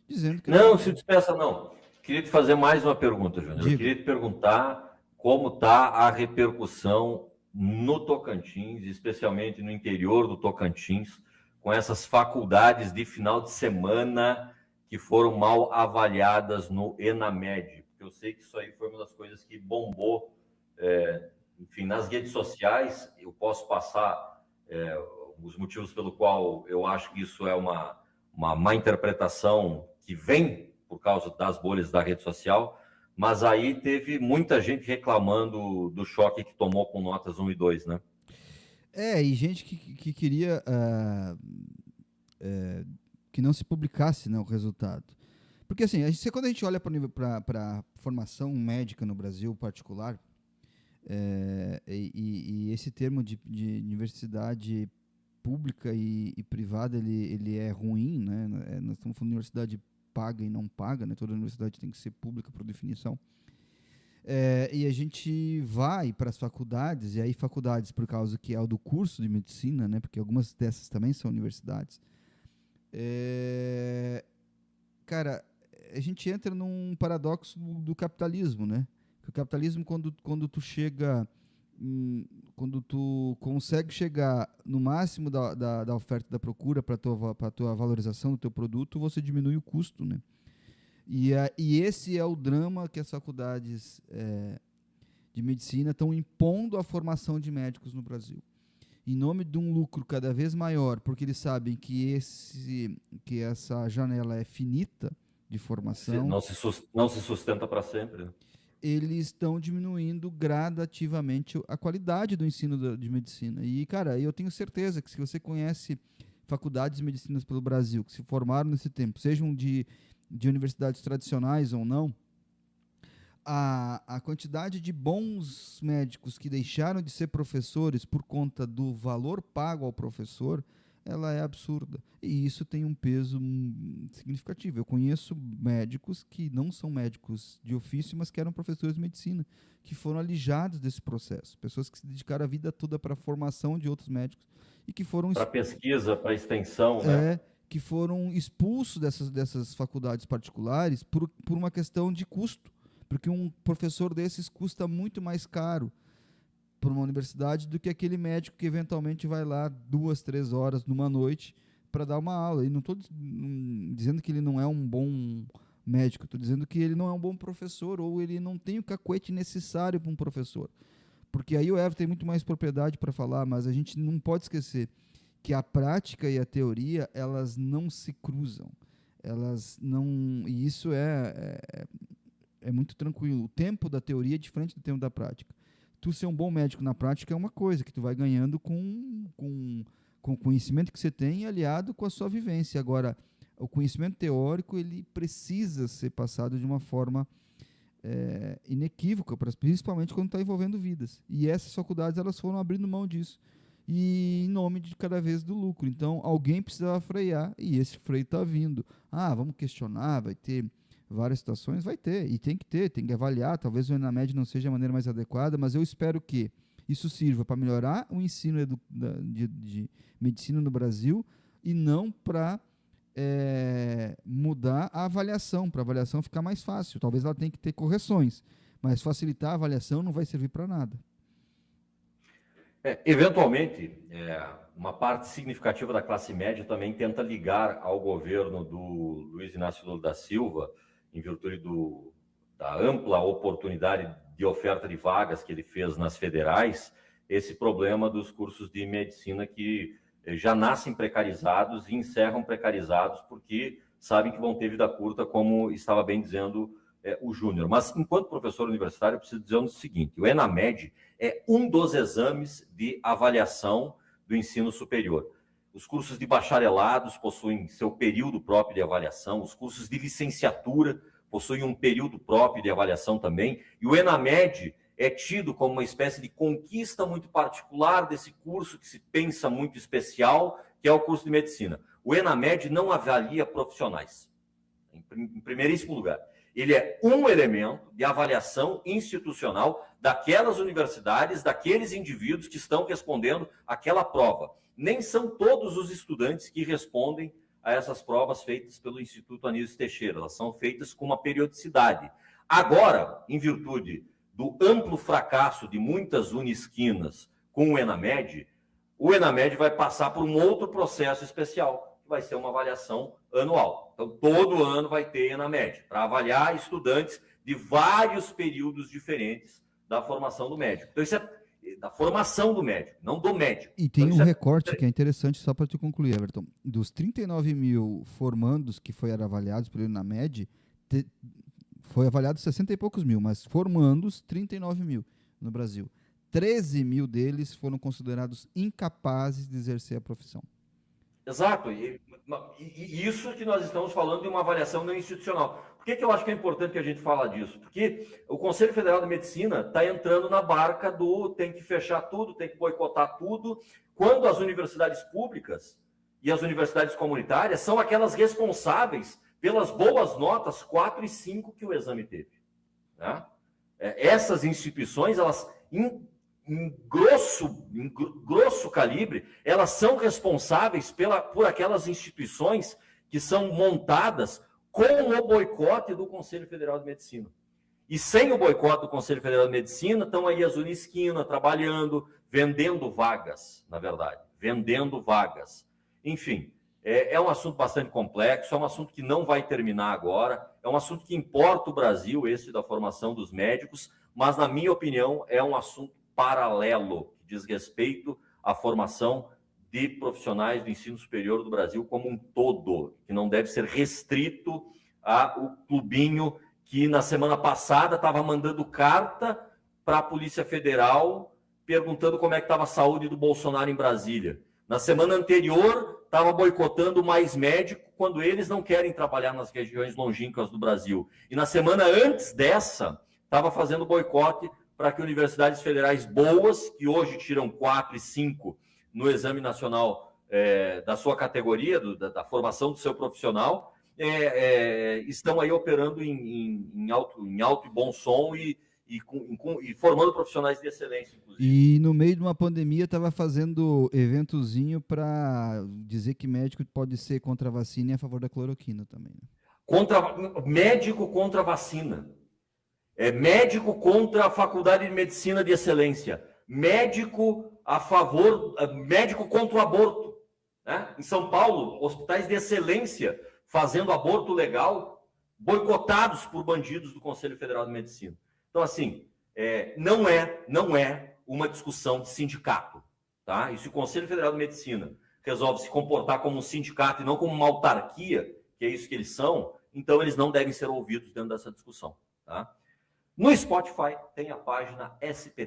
dizendo que... Não, se despeça não. Queria te fazer mais uma pergunta, Júnior. Eu queria te perguntar como está a repercussão no Tocantins, especialmente no interior do Tocantins, com essas faculdades de final de semana que foram mal avaliadas no ENAMED. Porque eu sei que isso aí foi uma das coisas que bombou, enfim, nas redes sociais. Eu posso passar os motivos pelo qual eu acho que isso é uma má interpretação que vem por causa das bolhas da rede social, mas aí teve muita gente reclamando do choque que tomou com notas 1 e 2, né? E gente que queria que não se publicasse, né, o resultado. Porque assim, quando a gente olha para a formação médica no Brasil particular, e esse termo de universidade pública e privada, ele é ruim, né? Nós estamos falando de universidade paga e não paga, né? Toda universidade tem que ser pública por definição. E a gente vai para as faculdades, e aí faculdades por causa que é o do curso de medicina, né? Porque algumas dessas também são universidades. Cara, a gente entra num paradoxo do capitalismo, né? Que o capitalismo, quando tu chega, quando tu consegue chegar no máximo da oferta e da procura para a tua valorização do teu produto, você diminui o custo, né? E esse é o drama que as faculdades de medicina estão impondo à formação de médicos no Brasil. Em nome de um lucro cada vez maior, porque eles sabem que essa janela é finita de formação. Não se sustenta para sempre, né? Eles estão diminuindo gradativamente a qualidade do ensino de medicina. E, cara, eu tenho certeza que se você conhece faculdades de medicina pelo Brasil, que se formaram nesse tempo, sejam de universidades tradicionais ou não, a quantidade de bons médicos que deixaram de ser professores por conta do valor pago ao professor, ela é absurda. E isso tem um peso significativo. Eu conheço médicos que não são médicos de ofício, mas que eram professores de medicina, que foram alijados desse processo. Pessoas que se dedicaram a vida toda para a formação de outros médicos e que foram... Para pesquisa, para extensão, né? Que foram expulsos dessas faculdades particulares por uma questão de custo. Porque um professor desses custa muito mais caro para uma universidade do que aquele médico que eventualmente vai lá 2, 3 horas numa noite para dar uma aula. E não estou dizendo que ele não é um bom médico, estou dizendo que ele não é um bom professor, ou ele não tem o cacuete necessário para um professor. Porque aí o Evo tem muito mais propriedade para falar, mas a gente não pode esquecer que a prática e a teoria, elas não se cruzam. Elas não... E isso é muito tranquilo. O tempo da teoria é diferente do tempo da prática. Tu ser um bom médico na prática é uma coisa que tu vai ganhando com o conhecimento que você tem, aliado com a sua vivência. Agora, o conhecimento teórico, ele precisa ser passado de uma forma inequívoca, principalmente quando está envolvendo vidas. E essas faculdades, elas foram abrindo mão disso. E em nome de cada vez do lucro. Então, alguém precisava frear, e esse freio está vindo. Vamos questionar, vai ter várias situações, vai ter, e tem que avaliar. Talvez o ENAMED não seja a maneira mais adequada, mas eu espero que isso sirva para melhorar o ensino de medicina no Brasil e não para mudar a avaliação, para a avaliação ficar mais fácil. Talvez ela tenha que ter correções, mas facilitar a avaliação não vai servir para nada. Eventualmente, uma parte significativa da classe média também tenta ligar ao governo do Luiz Inácio Lula da Silva, em virtude da ampla oportunidade de oferta de vagas que ele fez nas federais, esse problema dos cursos de medicina que já nascem precarizados e encerram precarizados porque sabem que vão ter vida curta, como estava bem dizendo o Júnior. Mas, enquanto professor universitário, eu preciso dizer o seguinte: o ENAMED é um dos exames de avaliação do ensino superior. Os cursos de bacharelados possuem seu período próprio de avaliação, os cursos de licenciatura possuem um período próprio de avaliação também, e o ENAMED é tido como uma espécie de conquista muito particular desse curso que se pensa muito especial, que é o curso de medicina. O ENAMED não avalia profissionais, em primeiríssimo lugar. Ele é um elemento de avaliação institucional daquelas universidades, daqueles indivíduos que estão respondendo àquela prova. Nem são todos os estudantes que respondem a essas provas feitas pelo Instituto Anísio Teixeira. Elas são feitas com uma periodicidade. Agora, em virtude do amplo fracasso de muitas unisquinas com o ENAMED, o ENAMED vai passar por um outro processo especial, que vai ser uma avaliação anual. Então, todo ano vai ter ENAMED, para avaliar estudantes de vários períodos diferentes da formação do médico. Então, isso é da formação do médico, não do médico. E tem então, um recorte que é interessante, só para te concluir, Everton. Dos 39 mil formandos que foram avaliados pelo ENAMED, foi avaliado 60 e poucos mil, mas formandos, 39 mil no Brasil. 13 mil deles foram considerados incapazes de exercer a profissão. Exato. E isso que nós estamos falando de uma avaliação não institucional. Por que eu acho que é importante que a gente fale disso? Porque o Conselho Federal de Medicina está entrando na barca do tem que fechar tudo, tem que boicotar tudo, quando as universidades públicas e as universidades comunitárias são aquelas responsáveis pelas boas notas 4 e 5 que o exame teve. Né? Essas instituições, elas, em grosso calibre, elas são responsáveis por aquelas instituições que são montadas com o boicote do Conselho Federal de Medicina. E sem o boicote do Conselho Federal de Medicina, estão aí as unisquinas trabalhando, vendendo vagas, na verdade, vendendo vagas. Enfim, é um assunto bastante complexo, é um assunto que não vai terminar agora, é um assunto que importa o Brasil, esse da formação dos médicos, mas, na minha opinião, é um assunto paralelo, que diz respeito à formação de profissionais do ensino superior do Brasil como um todo, que não deve ser restrito ao clubinho que, na semana passada, estava mandando carta para a Polícia Federal perguntando como é que estava a saúde do Bolsonaro em Brasília. Na semana anterior, estava boicotando mais médico quando eles não querem trabalhar nas regiões longínquas do Brasil. E na semana antes dessa, estava fazendo boicote para que universidades federais boas, que hoje tiram 4 e 5 no Exame Nacional da sua categoria, da formação do seu profissional, estão aí operando em alto e bom som e formando profissionais de excelência, inclusive. E no meio de uma pandemia estava fazendo eventozinho para dizer que médico pode ser contra a vacina e a favor da cloroquina também. Médico contra a vacina. Médico contra a Faculdade de Medicina de Excelência. Médico contra o aborto. Né? Em São Paulo, hospitais de excelência fazendo aborto legal, boicotados por bandidos do Conselho Federal de Medicina. Então, assim, não é uma discussão de sindicato. Tá? E se o Conselho Federal de Medicina resolve se comportar como um sindicato e não como uma autarquia, que é isso que eles são, então eles não devem ser ouvidos dentro dessa discussão. Tá? No Spotify tem a página SPT.